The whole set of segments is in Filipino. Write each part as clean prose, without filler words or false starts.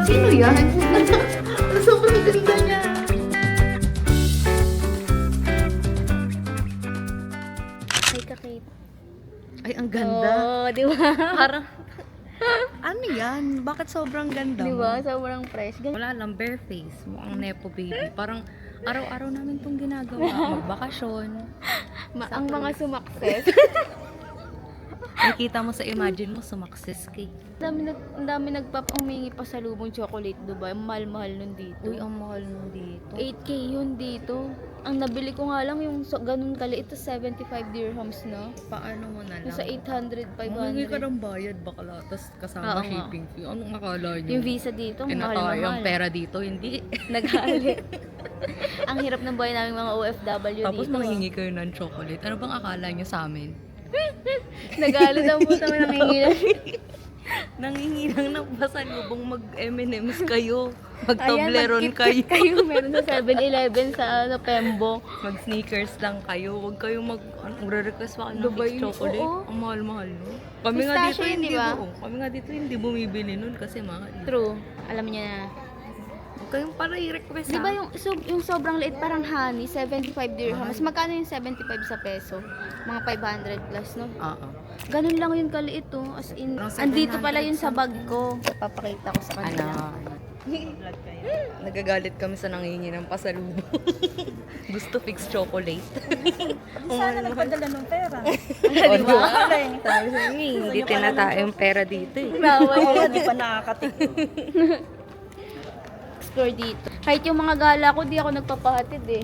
Sino yan? Sobrang ganda niya. Ay, kakita. Ay, ang ganda. Oh, di ba? Parang, ano yan? Bakit sobrang ganda Di mo? ba? Sobrang fresh. Wala lang, bare face. Mukhang nepo baby. Parang araw-araw namin itong ginagawa. Magbakasyon. Ang mga sumakses. Nakita mo sa imagine mo, sumakses kay. Ang dami nagpapahumingi pa sa lubong chocolate, Dubai. Ang mahal-mahal nun dito. Uy, ang mahal nun dito. 8K yun dito. Ang nabili ko nga lang yung ganun kaliit, ito 75 dirhams na. Paano mo na lang? Yung sa 800, Mahingi ka 500. ng bayad bakla, tapos Oo kasama nga. shipping fee. Anong akala nyo? Yung visa dito, Yung mahal-mahal. pera dito, hindi. Nag-aalit. Ang hirap ng buhay namin mga OFW Tapos dito. manghingi kayo ng chocolate. Ano bang akala nyo sa amin? Nag-aalit ang puta mo ng hingilan. Nangingi lang ng pasalubong mag-M&M's kayo. Mag-Toblerone kayo. Kayo meron sa 7-Eleven sa Pembo. Mag-sneakers lang kayo. Huwag kayong magre-request pa kayo ng Dubai, fixed chocolate. oo. Ang mahal-mahal no? Kami nga dito Pistachio yun, hindi di ba? Kami nga dito hindi bumibili nun kasi mahal. True. Alam niya na. Huwag kayong para i-request Di ba yung sobrang liit parang honey, 75 dirhams. Magkano yung 75 sa peso? Mga 500 plus, no? Oo. Ganun lang yun kaliit, oh. As in, Parang andito pala 700 yun sa bag ko. Papakita ko sa kanila. Nagagalit kami sa nangingi ng pasalubong. Gusto fixed chocolate. Sana nagpadala ng pera. O, di ba? Sabi sa inyo, hindi tinatayong pera dito eh. Bawal Oo, yun. di pa nakakatik. Explore dito. Kahit yung mga gala ko, di ako nagpapahatid eh.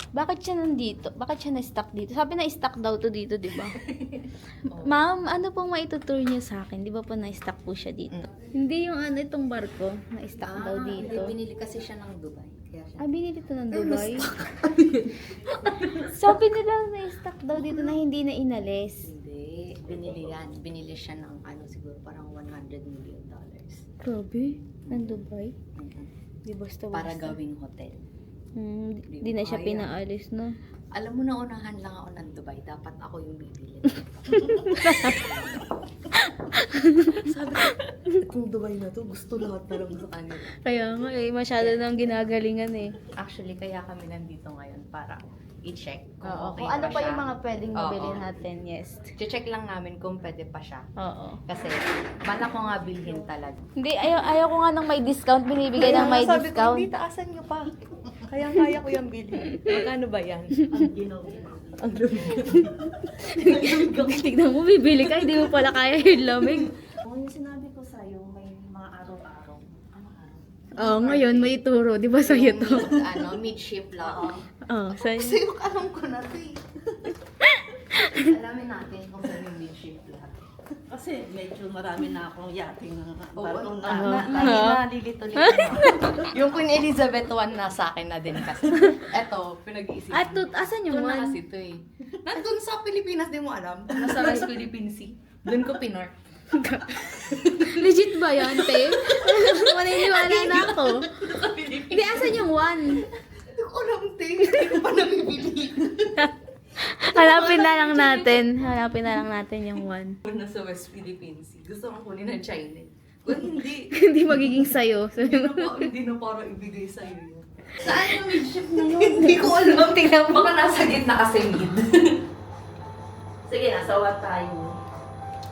Bakit siya nandito? Bakit siya na-stuck dito? Sabi na stuck daw to dito, di ba? Ma'am, ano pong maitutur niyo sa akin? Di ba po na-stuck po siya dito? Hindi yung ano itong barko, na-stuck daw dito. Binili kasi siya ng Dubai. Kaya siya. Ah, binili ito ng Dubai? Sabi nila na-stuck daw dito na hindi na inalis. Hindi. Binili yan. Binili siya ng ano siguro parang $100 million. Grabe, ng Dubai? Di basta Para gawing hotel. Di na siya Kaya. pinaalis, no? Alam mo na unahan lang ako ng Dubai. Dapat ako yung bibili. Sabi ko, itong Dubai na to, gusto lahat na lang sa kanila. Kaya nga eh, masyado nang ginagalingan eh. Actually, kaya kami nandito ngayon para i-check kung Oo. okay Kung ano pa siya. yung mga pwedeng Oo. mabili natin, yes. I-check lang namin kung pwede pa siya. Oo. Kasi, bala ko nga bilhin talaga. Hindi, ayaw ko nga ng may discount, binibigay ng may Sabi ko, discount. hindi taasan nyo pa. Kaya ko yung bilhin. Magkano ba yan? Ang Tignan mo, bibili ka, hindi mo pala kaya yung lamig. Kung yung sinabi ko sa'yo, may mga araw-araw. Ano araw? Oo, ngayon may ituro, di ba sa'yo to? Ano, midship lang. Oo, sa'yo. Kasi yung alam ko na ito eh. Alamin natin kung saan yung midship lang. Kasi medyo marami na akong yating Oo, barko nalilito-lito na. Yung Queen Elizabeth I nasa akin na din kasi. Eto, pinag-iisipan. At asan yung Doon na one? kasi ito eh. Nandun sa Pilipinas, di mo alam. Nasa West Philippine Sea. Doon ko pinor. Legit ba yan, te? Maniniwala na ako. Hindi, asan yung one? Hindi ko alam, te. Hindi ko pa nabibili. Hanapin na lang natin. Hanapin na lang natin yung one. Nasa West Philippine Sea. Gusto kong kunin ng China. Kung hindi, Hindi magiging sayo. hindi na para ibigay sa'yo yun. Saan yung midship na yun? Hindi ko alam. Tingnan mo. Baka nasa gitna kasi mid. Sige, nasa what tayo?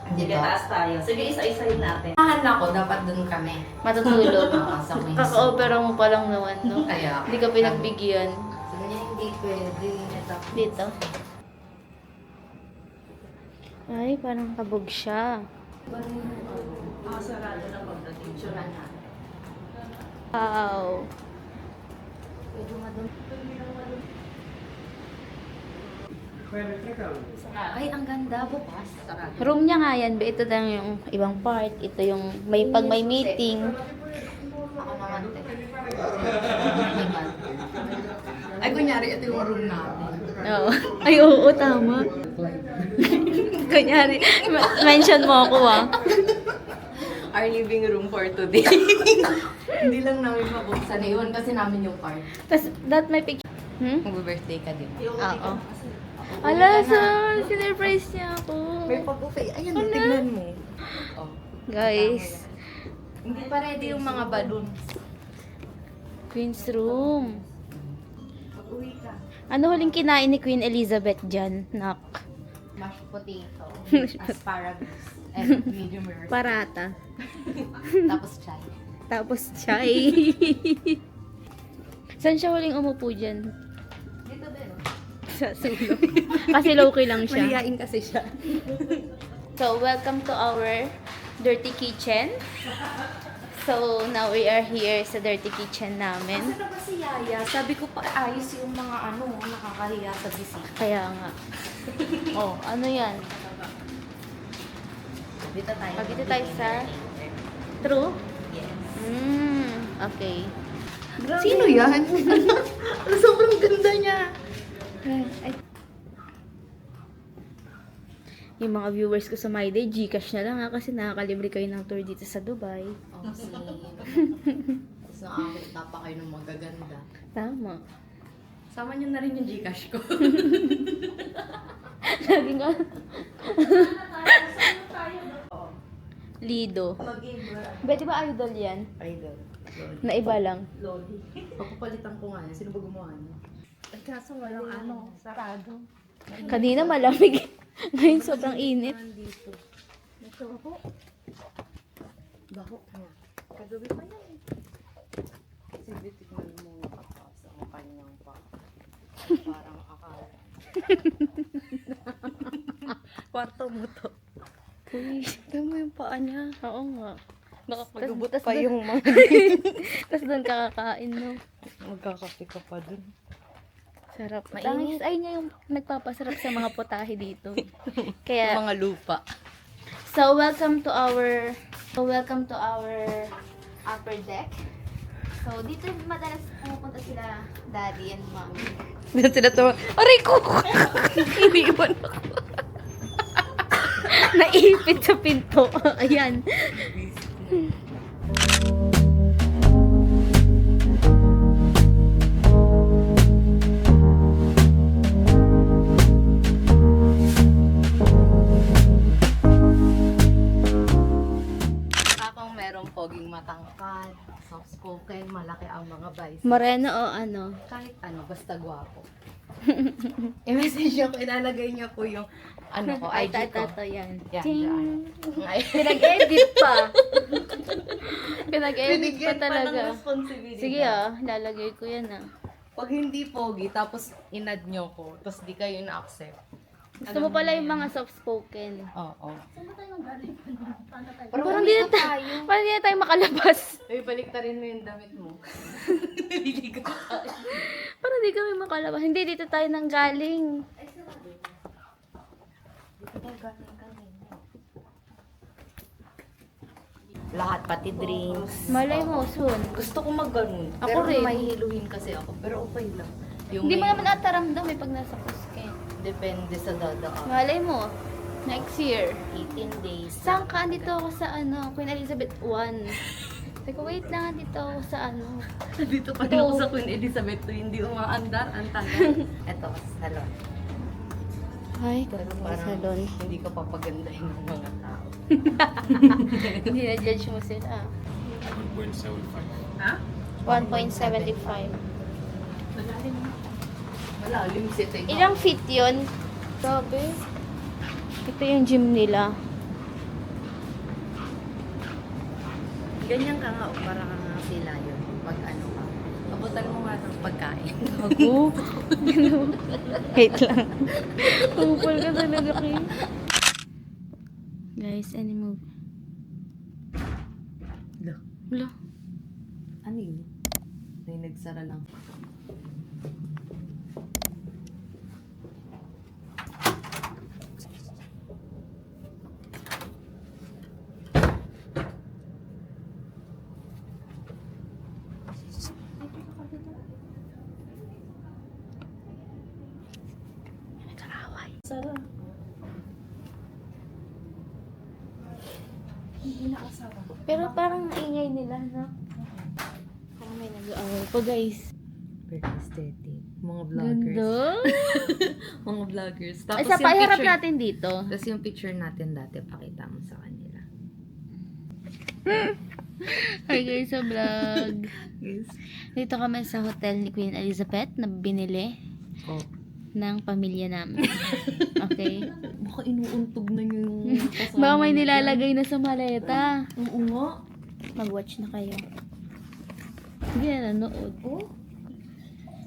Sige, taas tayo. Sige, isa-isayin natin. Mahan ako, dapat dun kami. Matutulog. Sa may Kaka-opera mo pa lang naman, no? Kaya. Hindi ka pinagbigyan. Sabi niya, hindi pwede. Dito. Ay, parang kabog siya. Sarado na pagdating. Tsuran na. Wow. Medyo madumi. Ay, ang ganda. Bukas. Sarado. Room niya nga yan. Ito lang yung ibang part. Ito yung pag may meeting. Ako naman naman, te. Naman. Ay, kunyari, ito yung room natin. Oo. Ay, oo, tama. Kunyari, mention mo ako ah. Our living room for today. Hindi lang namin mabuksan. Iwan kasi namin yung card. Tapos, that may picture. Mag-birthday ka, di ba? Oo. Ala, sinurprise niya ako. May pag-buffet. Ayan, tignan mo. Oh. Guys, Hindi pa ready yung mga balloons. Queen's Room. Mag-uwi ka. Ano huling kinain ni Queen Elizabeth dyan, nak? Mashed potato, asparagus, and medium rare. Parata. Tapos chai. Tapos chai. Saan siya huling umupo dyan? Dito din. Sa sulok. Kasi low-key lang siya. Mahihain kasi siya. So, welcome to our dirty kitchen. So, now we are here sa dirty kitchen namin. Kasi na ba si Yaya? Sabi ko pa ayos yung mga nakakahiya sa bisita. Kaya nga. Oh, ano yan? Dito tayo. Dito tayo sa... True? Yes. Okay. Sino yan? Sobrang ganda niya. Ay. Yung mga viewers ko sa My Day, Gcash na lang ha, kasi nakakalibre kayo ng tour dito sa Dubai. Oh, si... Tapos nakakita pa kayo ng magaganda. Tama. Sama niyo na rin yung Gcash ko. Lagi nga. Lido. Ba, di ba idol yan? Idol. Na iba lang. Loli. Papapalitan ko nga yan. Sino ba gumawa niya? Ay, kaso walang sarado. Kanina malamig. Ngayon sobrang init. Dito. Ito ako. Bako nga. Kagabi pa yan eh. Sige, tignan mo nakapas ang kanyang pa. Parang akala. Kwarto mo to. Uy, tignan mo yung paa niya. Oo nga. Magubot Tas- pa tas- yung mga... Tapos doon kakakain, no? Magkakape ka pa dun. Sarap. Mainit. Tangis ay niya yung nagpapasarap sa mga potahe dito. Kaya, Mga lupa. so welcome to our upper deck. So dito madalas pumupunta sila daddy and mommy. Sila to, aray ko! Iniwan ako. Naipit sa pinto. Ayan. Akong merong poging matangkad, soft-spoken, malaki ang mga bicep. Moreno o ano? Kahit ano, basta gwapo. I-message niyo ko, ilalagay niyo po yung ko, Ay, IG ko. tato yan. Yan, Ting. dyan. Ay, Pinag-edit pa. Pinag-edit pa binigyan pa ng talaga. responsibility. Sige lalagay ko yan Pag hindi pogi, tapos inad niyo ko, tapos di kayo na-accept. Gusto mo pala yung mga soft-spoken. Oo. Parang di na parang di na tayo makalabas. Uy, baliktarin mo yung damit mo. Naliligo ka. Parang di kami makalabas. Hindi, dito tayo nang galing. Lahat, pati drinks. Malay mo, soon. Gusto ko mag-ganun. Ako pero rin. may hiluhin kasi ako. Pero okay lang. Yung Hindi mo may- naman ataramdam pag nasa Cusco. Depende sa dadaan. Malay mo, next year. 18 days. Saan ka? Andito ako sa Queen Elizabeth I. Sabi ko, wait lang, andito ako sa Dito pa rin ako sa Queen Elizabeth II. Hindi umaandar. Ang tagal. Ito, salon. Ay, Pero ganda parang salon. hindi ka papagandahin ng mga tao. Hindi na-judge mo sila. 1.75. Ha? 1.75. Malalim si Tega. Ilang feet yun? Sabi. Ito yung gym nila. Ganyan ka nga, para ka nga sila yun. Pag ano ka. Abutan mo nga ng pagkain. Ako? Wait lang. Kupal ka talaga, Kim. Guys, any move? Wala. Ano yun? May nagsara lang. Pero parang ingay nila, no? Parang may nag-aaway po, guys. Very aesthetic. Mga vloggers. Ganda. Mga vloggers. Ay, sa paharap natin dito. Tapos yung picture natin dati, pakita mo sa kanila. Hi guys, sa vlog. Yes. Dito kami sa hotel ni Queen Elizabeth na binili Oh. ng pamilya namin. Okay? Baka inuuntog na yung kasama. Baka may niya. nilalagay na sa maleta. Oo nga. Mag-watch na kayo. Hindi na nanood. Oh?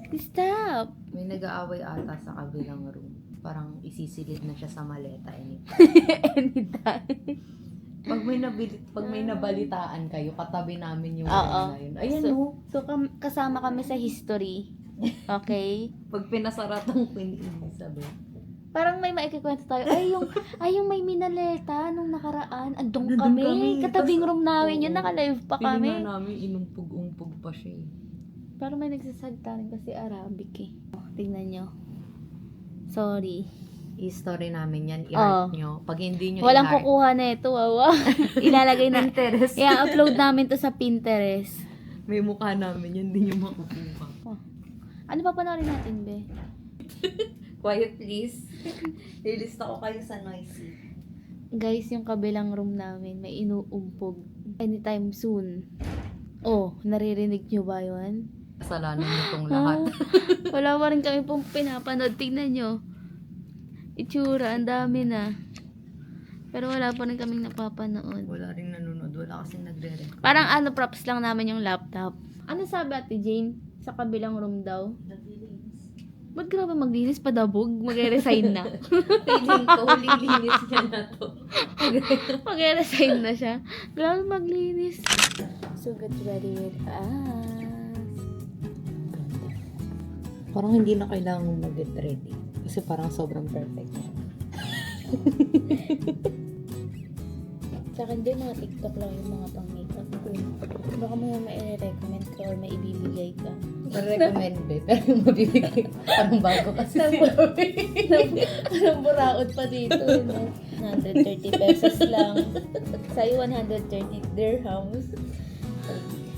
Stop! May nag-aaway ata sa kabilang room. Parang isisilid na siya sa maleta. Anytime. Pag may nabalitaan kayo, katabi namin yung Oo. na yun. Ayan So kasama kami sa history. Okay? Pag pinasaratang Queen Elizabeth. Parang may maikikwento tayo. Ay, yung may minaleta nung nakaraan. Andun Nandun kami. kami. Katabing Tas- room namin yun. Oo. Naka-live pa Piling kami. nga namin, inumpog-umpog pa siya eh. Pero may nagsasagta rin kasi Arabic eh. Tingnan nyo. Sorry. I-story namin yan, Oo. i-art nyo. Pag hindi nyo Walang i-art, kukuha na ito, wawa. Ilalagay na. Pinterest. I-upload namin to sa Pinterest. May mukha namin, yan din yung makukuha. Ano pa panoorin natin, be? Quiet please. Lilista ko kayo sa noisy. Guys, yung kabilang room namin, may inuumpog. Anytime soon. Oh, naririnig nyo ba yun? Kasalanan mo itong lahat. Wala pa rin kami pong pinapanood. Tingnan nyo. Itsura, ang dami na. Pero wala pa rin kaming napapanood. Wala rin nanonood, wala kasing nagre-record. Parang props lang namin yung laptop. Ano sabi Ate Jane? Sa kabilang room daw? Ba't grabe maglinis? Padabog? Mag-resign na. Feeling ko, huling linis niya na to. Mag-resign na siya. Grabe maglinis. So get ready with us. Parang hindi na kailangan mag-get ready. Kasi parang sobrang perfect na. Sa akin din, mga TikTok lang yung mga pang-makeup ko. Baka may recommend ka or may ibibigay ka. Recommend eh, pero yung mabibigay ko, parang bago kasi. Parang buraot pa dito, no? 130 pesos lang. Sa'yo, 130 dirhams.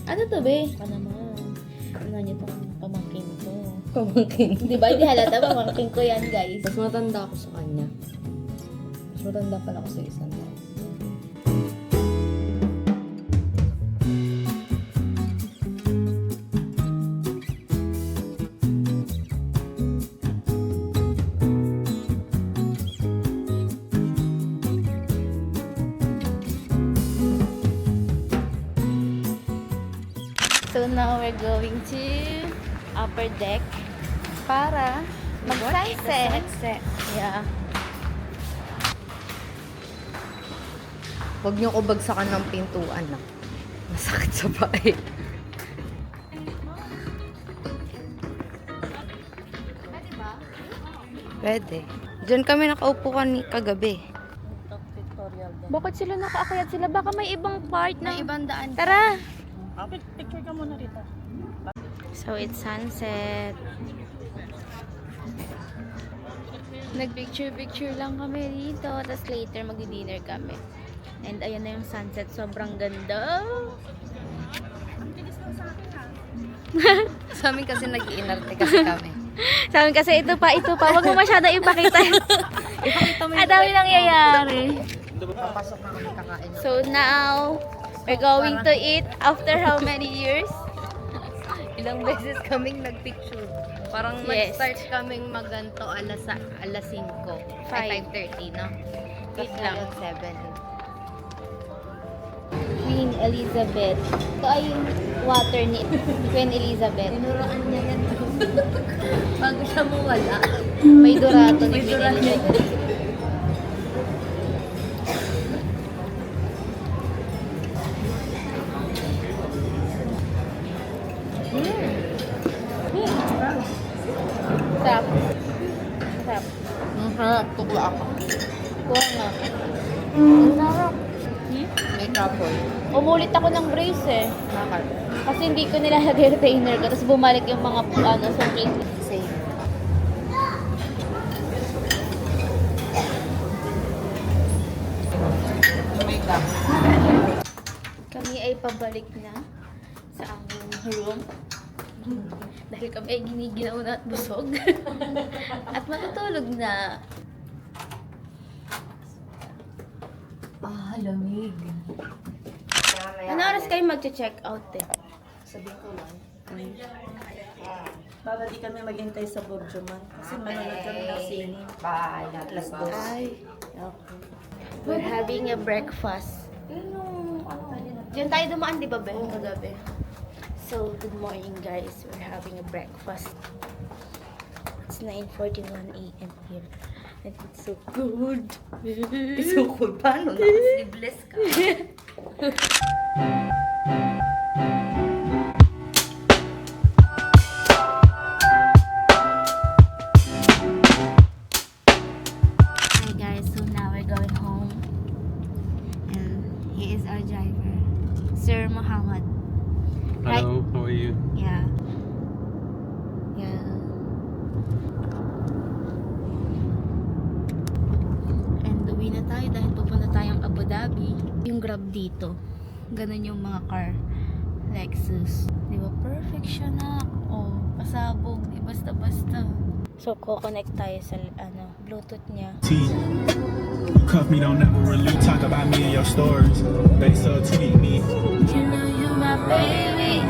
Ano to, be? Ka naman. Ano niyo tong pamangkin ko? Pamangkin. Di ba? Hindi halata, pamangkin ko yan, guys. Mas matanda ako sa kanya. Mas matanda pala ako sa isang tao. So now we're going to upper deck para mag-sunset. Yeah. Huwag niyo ko bagsakan ng pintuan na. Masakit sa bae. Pwede. Diyan kami nakaupo kagabi. Bakit sila nakaakyat sila? Baka may ibang part na ibang daan. Tara! Picture ka muna rito. So it's sunset. Nagpicture-picture lang kami dito. Tapos later magdi-dinner kami. And ayan na yung sunset. Sobrang ganda. Sa amin kasi nag-iinarte kasi kami. Sa amin kasi ito pa. Huwag mo masyado ipakita. Ipakita mo Ang dami nangyayari. Papasok na kami kakain. So now, we're going to eat after how many years? Ilang beses kaming nagpicture. Parang Yes. nag-start kaming maganto alas 5. Ay, 5:30, no? Wait lang. 7. Queen Elizabeth. Ito ay yung water ni Queen Elizabeth. Tinuruan niya yan. Bago siya mawala. May dorato ni Queen Elizabeth. Sarap. Sarap. Ang sarap. Tukla ako. Kuha nga. Ang sarap. May truffle. Umulit ako ng brace eh. Bakit? Kasi hindi ko nilalagay retainer ko. Tapos bumalik yung mga sungkit. Same. May cup. pabalik na sa aming room. Dahil kami ay giniginaw na at busog. At matutulog na. Lamig. Ano oras kayo mag-check out eh? Sabihin ko lang. Para di kami maghintay sa Burjuman. Kasi manonood kami ng sine. Bye. Alas 2. Ay, okay. We're having a breakfast. Diyan tayo dumaan, di ba, Ben? Kagabi. So, good morning, guys. We're having a breakfast. It's 9:41 a.m. here. And it's so good. So cool. Paano? Nakaslibless ka. Hi, guys. So, now we're going home. And he is our driver. Sir Muhammad. Hello, how are you? Yeah. Yeah. And uwi na tayo dahil pupunta tayong Abu Dhabi. Yung Grab dito. Ganun yung mga car. Lexus. Di ba? Perfect siya na. Oh, pasabog. Di basta-basta. So, ko-connect tayo sa Bluetooth niya. You cuff me, don't never really talk about me in your stories. They subtweet me. You know you're my baby.